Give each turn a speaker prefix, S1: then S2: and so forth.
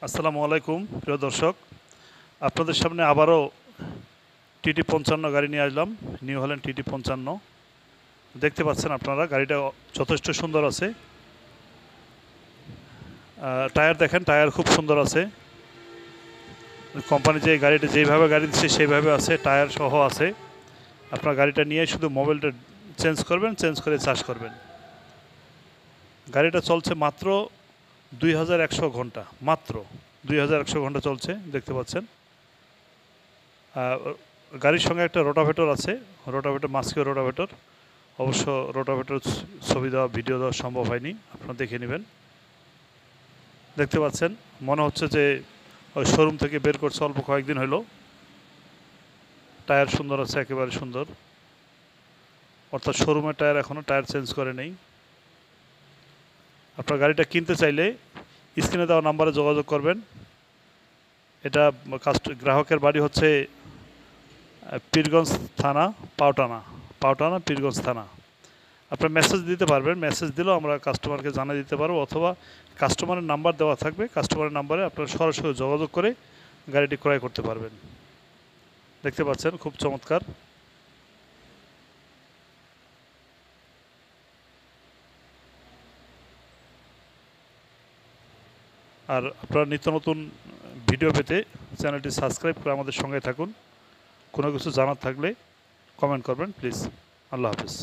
S1: আসসালামু আলাইকুম প্রিয় দর্শক, আপনাদের সামনে আবারও TT55 গাড়ি নিয়ে আসলাম। নিউ হল্যান্ড TT55 দেখতে পাচ্ছেন আপনারা, গাড়িটা যথেষ্ট সুন্দর আছে। টায়ার দেখেন, টায়ার খুব সুন্দর আছে। কোম্পানি যে গাড়িটা যেইভাবে গাড়ি দিচ্ছে সেইভাবে আছে, টায়ার সহ আছে। আপনার গাড়িটা নিয়ে শুধু মোবাইলটা চেঞ্জ করবেন, চেঞ্জ করে চার্জ করবেন। গাড়িটা চলছে মাত্র 2100 ঘন্টা, মাত্র 2100 ঘন্টা চলছে, দেখতে পাচ্ছেন। গাড়ির সঙ্গে একটা রোটাভেটর আছে, রোটাভেটর মাস্কিও রোটাভেটর। অবশ্য রোটাভেটর ছবি দেওয়া, ভিডিও দেওয়া সম্ভব হয়নি, আপনারা দেখে নেবেন। দেখতে পাচ্ছেন, মনে হচ্ছে যে ওই শোরুম থেকে বের করছে, অল্প কয়েকদিন হলো। টায়ার সুন্দর আছে, একেবারে সুন্দর, অর্থাৎ শোরুমের টায়ার, এখনও টায়ার চেঞ্জ করে নেই। আপনার গাড়িটা কিনতে চাইলে স্ক্রিনে দেওয়া নাম্বারে যোগাযোগ করবেন। এটা গ্রাহকের বাড়ি হচ্ছে পীরগঞ্জ থানা, পাওটানা পীরগঞ্জ থানা। আপনার মেসেজ দিতে পারবেন, মেসেজ দিলেও আমরা কাস্টমারকে জানিয়ে দিতে পারবো, অথবা কাস্টমারের নাম্বার দেওয়া থাকবে, কাস্টমারের নাম্বারে আপনারা সরাসরি যোগাযোগ করে গাড়িটি ক্রয় করতে পারবেন। দেখতে পাচ্ছেন, খুব চমৎকার। আর আপনারা নিত্য নতুন ভিডিও পেতে চ্যানেলটি সাবস্ক্রাইব করে আমাদের সঙ্গে থাকুন। কোনো কিছু জানার থাকলে কমেন্ট করবেন প্লিজ। আল্লাহ হাফিজ।